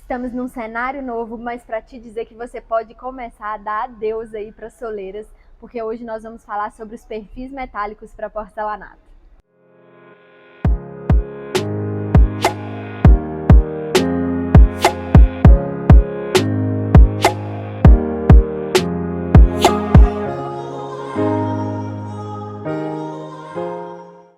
Estamos num cenário novo, mas para te dizer que você pode começar a dar adeus aí para soleiras, porque hoje nós vamos falar sobre os perfis metálicos para porcelanato.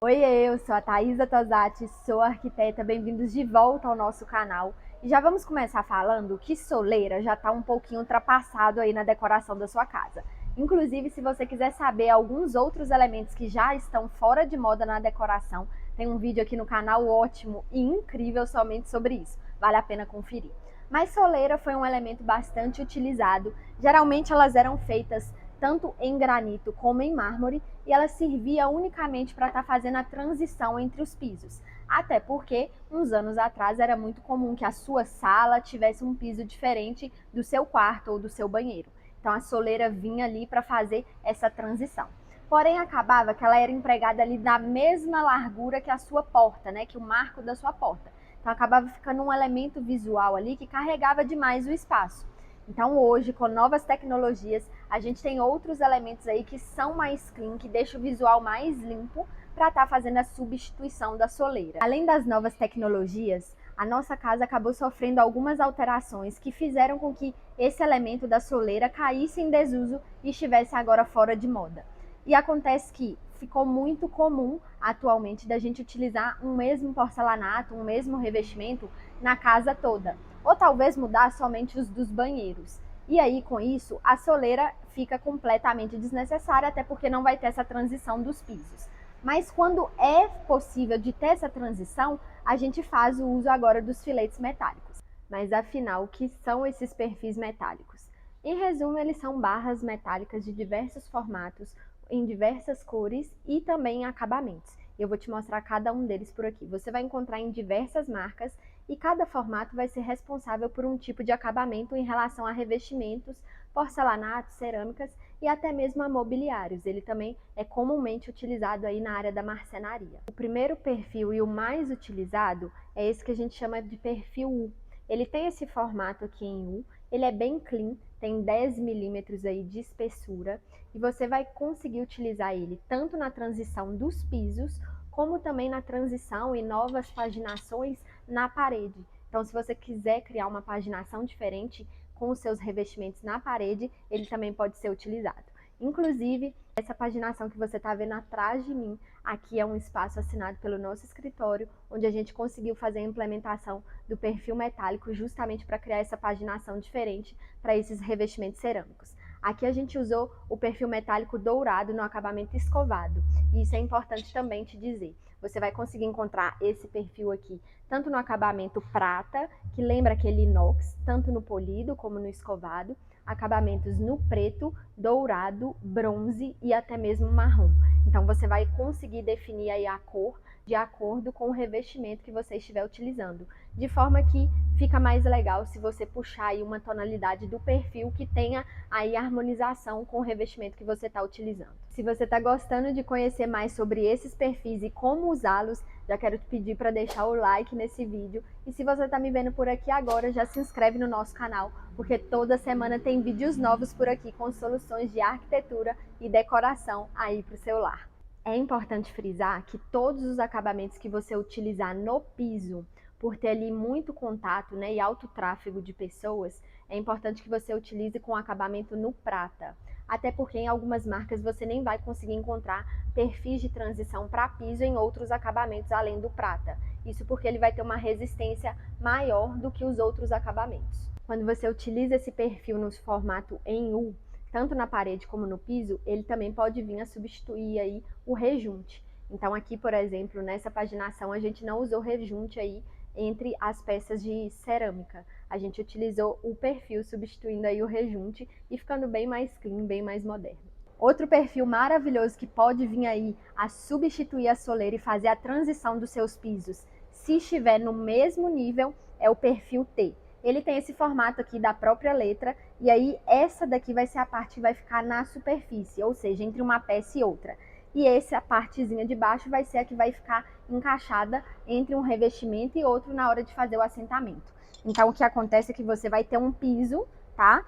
Oiê, eu sou a Thaisa Tosati, sou arquiteta, bem-vindos de volta ao nosso canal. E já vamos começar falando que soleira já está um pouquinho ultrapassado aí na decoração da sua casa. Inclusive, se você quiser saber alguns outros elementos que já estão fora de moda na decoração, tem um vídeo aqui no canal ótimo e incrível somente sobre isso. Vale a pena conferir. Mas soleira foi um elemento bastante utilizado. Geralmente elas eram feitas tanto em granito como em mármore, e ela servia unicamente para estar fazendo a transição entre os pisos. Até porque, uns anos atrás, era muito comum que a sua sala tivesse um piso diferente do seu quarto ou do seu banheiro. Então a soleira vinha ali para fazer essa transição. Porém, acabava que ela era empregada ali da mesma largura que a sua porta, né? Que o marco da sua porta. Então acabava ficando um elemento visual ali que carregava demais o espaço. Então hoje, com novas tecnologias, a gente tem outros elementos aí que são mais clean, que deixam o visual mais limpo para estar fazendo a substituição da soleira. Além das novas tecnologias, a nossa casa acabou sofrendo algumas alterações que fizeram com que esse elemento da soleira caísse em desuso e estivesse agora fora de moda. E acontece que ficou muito comum atualmente da gente utilizar um mesmo porcelanato, um mesmo revestimento na casa toda. Ou talvez mudar somente os dos banheiros. E aí, com isso, a soleira fica completamente desnecessária, até porque não vai ter essa transição dos pisos. Mas quando é possível de ter essa transição, a gente faz o uso agora dos filetes metálicos. Mas afinal, o que são esses perfis metálicos? Em resumo, eles são barras metálicas de diversos formatos, em diversas cores e também em acabamentos. Eu vou te mostrar cada um deles por aqui. Você vai encontrar em diversas marcas e cada formato vai ser responsável por um tipo de acabamento em relação a revestimentos, porcelanatos, cerâmicas e até mesmo a mobiliários. Ele também é comumente utilizado aí na área da marcenaria. O primeiro perfil e o mais utilizado é esse que a gente chama de perfil U. Ele tem esse formato aqui em U, ele é bem clean, tem 10 milímetros aí de espessura e você vai conseguir utilizar ele tanto na transição dos pisos, como também na transição e novas paginações na parede. Então, se você quiser criar uma paginação diferente com os seus revestimentos na parede, ele também pode ser utilizado. Inclusive, essa paginação que você está vendo atrás de mim, aqui é um espaço assinado pelo nosso escritório, onde a gente conseguiu fazer a implementação do perfil metálico justamente para criar essa paginação diferente para esses revestimentos cerâmicos. Aqui a gente usou o perfil metálico dourado no acabamento escovado, e isso é importante também te dizer. Você vai conseguir encontrar esse perfil aqui, tanto no acabamento prata, que lembra aquele inox, tanto no polido como no escovado, acabamentos no preto, dourado, bronze e até mesmo marrom. Então você vai conseguir definir aí a cor de acordo com o revestimento que você estiver utilizando, de forma que fica mais legal se você puxar aí uma tonalidade do perfil que tenha aí harmonização com o revestimento que você está utilizando. Se você está gostando de conhecer mais sobre esses perfis e como usá-los, já quero te pedir para deixar o like nesse vídeo. E se você está me vendo por aqui agora, já se inscreve no nosso canal, porque toda semana tem vídeos novos por aqui com soluções de arquitetura e decoração aí para o seu lar. É importante frisar que todos os acabamentos que você utilizar no piso, por ter ali muito contato, né, e alto tráfego de pessoas, é importante que você utilize com acabamento no prata. Até porque em algumas marcas você nem vai conseguir encontrar perfis de transição para piso em outros acabamentos além do prata. Isso porque ele vai ter uma resistência maior do que os outros acabamentos. Quando você utiliza esse perfil no formato em U, tanto na parede como no piso, ele também pode vir a substituir aí o rejunte. Então aqui, por exemplo, nessa paginação a gente não usou rejunte aí entre as peças de cerâmica. A gente utilizou o perfil substituindo aí o rejunte e ficando bem mais clean, bem mais moderno. Outro perfil maravilhoso que pode vir aí a substituir a soleira e fazer a transição dos seus pisos, se estiver no mesmo nível, é o perfil T. Ele tem esse formato aqui da própria letra, e aí essa daqui vai ser a parte que vai ficar na superfície, ou seja, entre uma peça e outra. E essa partezinha de baixo vai ser a que vai ficar encaixada entre um revestimento e outro na hora de fazer o assentamento. Então, o que acontece é que você vai ter um piso, tá?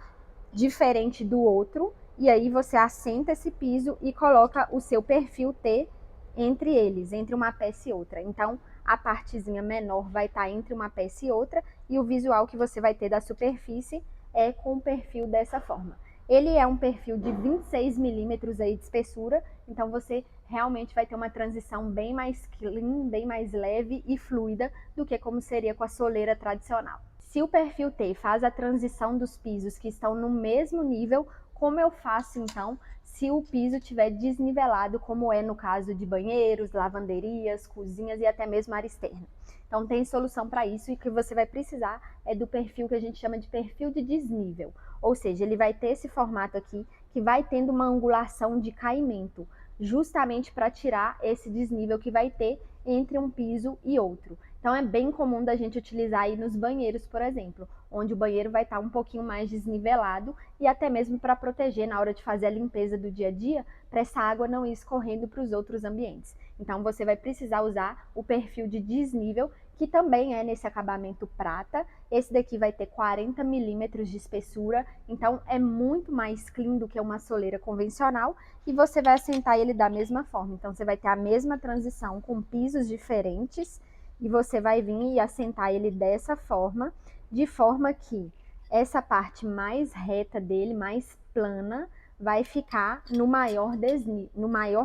Diferente do outro, e aí você assenta esse piso e coloca o seu perfil T entre eles, entre uma peça e outra. Então, a partezinha menor vai estar entre uma peça e outra, e o visual que você vai ter da superfície é com o perfil dessa forma. Ele é um perfil de 26 milímetros aí de espessura, então você realmente vai ter uma transição bem mais clean, bem mais leve e fluida do que como seria com a soleira tradicional. Se o perfil T faz a transição dos pisos que estão no mesmo nível, como eu faço então se o piso estiver desnivelado, como é no caso de banheiros, lavanderias, cozinhas e até mesmo área externa? Então tem solução para isso, e o que você vai precisar é do perfil que a gente chama de perfil de desnível. Ou seja, ele vai ter esse formato aqui que vai tendo uma angulação de caimento, justamente para tirar esse desnível que vai ter entre um piso e outro. Então é bem comum da gente utilizar aí nos banheiros, por exemplo, onde o banheiro vai estar um pouquinho mais desnivelado, e até mesmo para proteger na hora de fazer a limpeza do dia a dia, para essa água não ir escorrendo para os outros ambientes. Então você vai precisar usar o perfil de desnível, que também é nesse acabamento prata. Esse daqui vai ter 40 milímetros de espessura, então é muito mais clean do que uma soleira convencional, e você vai assentar ele da mesma forma. Então você vai ter a mesma transição com pisos diferentes, e você vai vir e assentar ele dessa forma, de forma que essa parte mais reta dele, mais plana, vai ficar no maior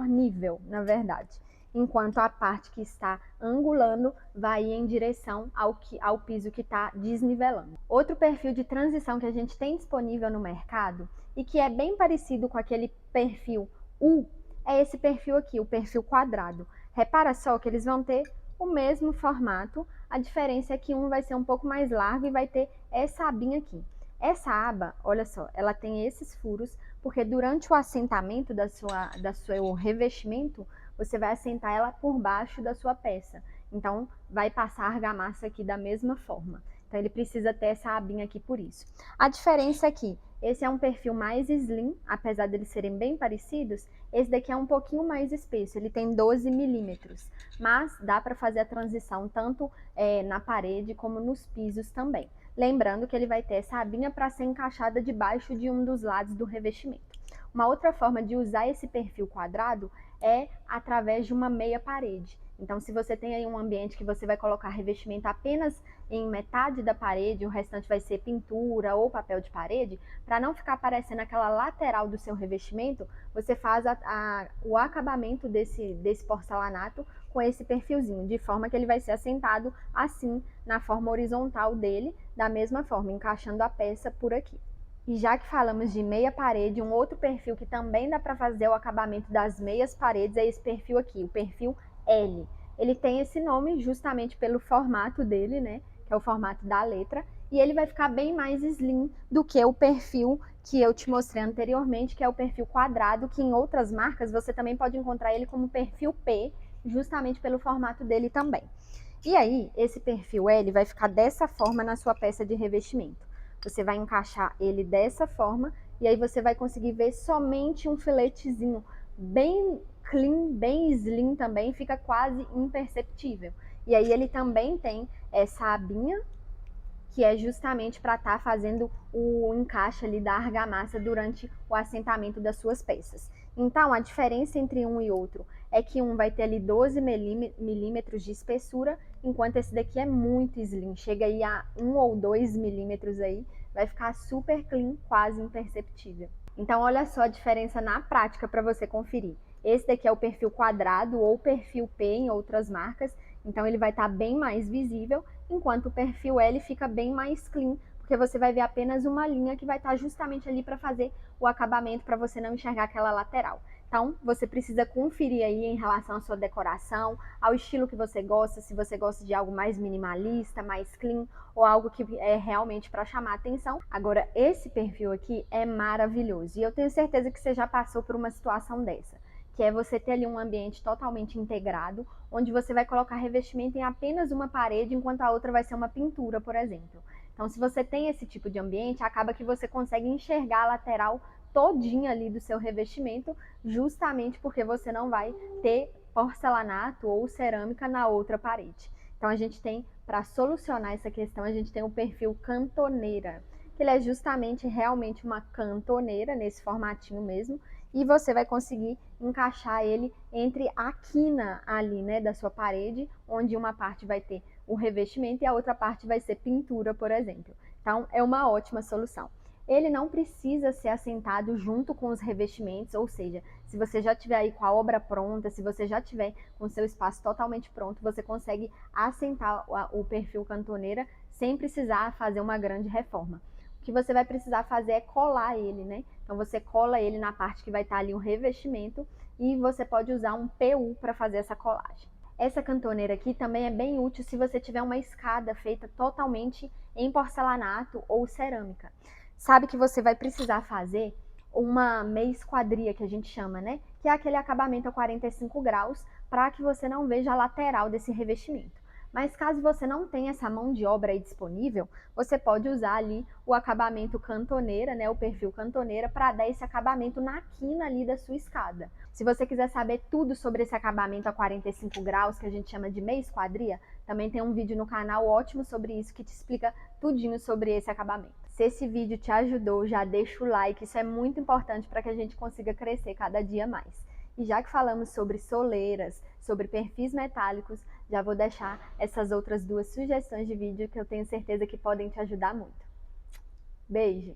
nível, na verdade. Enquanto a parte que está angulando vai ir em direção ao piso que está desnivelando. Outro perfil de transição que a gente tem disponível no mercado, e que é bem parecido com aquele perfil U, é esse perfil aqui, o perfil quadrado. Repara só que eles vão ter o mesmo formato, a diferença é que um vai ser um pouco mais largo e vai ter essa abinha aqui. Essa aba, olha só, ela tem esses furos, porque durante o assentamento do seu revestimento, você vai assentar ela por baixo da sua peça. Então, vai passar a argamassa aqui da mesma forma. Então, ele precisa ter essa abinha aqui por isso. A diferença é que esse é um perfil mais slim, apesar deles serem bem parecidos. Esse daqui é um pouquinho mais espesso, ele tem 12 milímetros, mas dá para fazer a transição tanto na parede como nos pisos também. Lembrando que ele vai ter essa abinha para ser encaixada debaixo de um dos lados do revestimento. Uma outra forma de usar esse perfil quadrado é através de uma meia parede. Então, se você tem aí um ambiente que você vai colocar revestimento apenas em metade da parede, o restante vai ser pintura ou papel de parede, para não ficar aparecendo aquela lateral do seu revestimento, você faz o acabamento desse porcelanato com esse perfilzinho, de forma que ele vai ser assentado assim na forma horizontal dele, da mesma forma, encaixando a peça por aqui. E já que falamos de meia parede, um outro perfil que também dá para fazer o acabamento das meias paredes é esse perfil aqui, o perfil L. Ele tem esse nome justamente pelo formato dele, né, que é o formato da letra, e ele vai ficar bem mais slim do que o perfil que eu te mostrei anteriormente, que é o perfil quadrado, que em outras marcas você também pode encontrar ele como perfil P, justamente pelo formato dele também. E aí, esse perfil L vai ficar dessa forma na sua peça de revestimento. Você vai encaixar ele dessa forma, e aí você vai conseguir ver somente um filetezinho bem clean, bem slim também, fica quase imperceptível. E aí ele também tem essa abinha, que é justamente para estar fazendo o encaixe ali da argamassa durante o assentamento das suas peças. Então, a diferença entre um e outro é que um vai ter ali 12 milímetros de espessura, enquanto esse daqui é muito slim, chega aí a 1 ou 2 milímetros aí, vai ficar super clean, quase imperceptível. Então, olha só a diferença na prática para você conferir. Esse daqui é o perfil quadrado ou perfil P em outras marcas, então ele vai estar bem mais visível, enquanto o perfil L fica bem mais clean, porque você vai ver apenas uma linha que vai estar justamente ali para fazer o acabamento, para você não enxergar aquela lateral. Então, você precisa conferir aí em relação à sua decoração, ao estilo que você gosta, se você gosta de algo mais minimalista, mais clean, ou algo que é realmente para chamar atenção. Agora, esse perfil aqui é maravilhoso, e eu tenho certeza que você já passou por uma situação dessa, que é você ter ali um ambiente totalmente integrado, onde você vai colocar revestimento em apenas uma parede, enquanto a outra vai ser uma pintura, por exemplo. Então, se você tem esse tipo de ambiente, acaba que você consegue enxergar a lateral todinha ali do seu revestimento, justamente porque você não vai ter porcelanato ou cerâmica na outra parede. Então a gente tem, para solucionar essa questão, a gente tem o perfil cantoneira, que ele é justamente realmente uma cantoneira, nesse formatinho mesmo, e você vai conseguir encaixar ele entre a quina ali, né, da sua parede, onde uma parte vai ter o revestimento e a outra parte vai ser pintura, por exemplo. Então é uma ótima solução. Ele não precisa ser assentado junto com os revestimentos, ou seja, se você já tiver aí com a obra pronta, se você já tiver com o seu espaço totalmente pronto, você consegue assentar o perfil cantoneira sem precisar fazer uma grande reforma. O que você vai precisar fazer é colar ele, né? Então você cola ele na parte que vai estar ali o revestimento e você pode usar um PU para fazer essa colagem. Essa cantoneira aqui também é bem útil se você tiver uma escada feita totalmente em porcelanato ou cerâmica. Sabe que você vai precisar fazer uma meia esquadria, que a gente chama, né? Que é aquele acabamento a 45 graus, para que você não veja a lateral desse revestimento. Mas caso você não tenha essa mão de obra aí disponível, você pode usar ali o acabamento cantoneira, né, o perfil cantoneira, para dar esse acabamento na quina ali da sua escada. Se você quiser saber tudo sobre esse acabamento a 45 graus, que a gente chama de meia esquadria, também tem um vídeo no canal ótimo sobre isso, que te explica tudinho sobre esse acabamento. Se esse vídeo te ajudou, já deixa o like, isso é muito importante para que a gente consiga crescer cada dia mais. E já que falamos sobre soleiras, sobre perfis metálicos, já vou deixar essas outras duas sugestões de vídeo que eu tenho certeza que podem te ajudar muito. Beijo!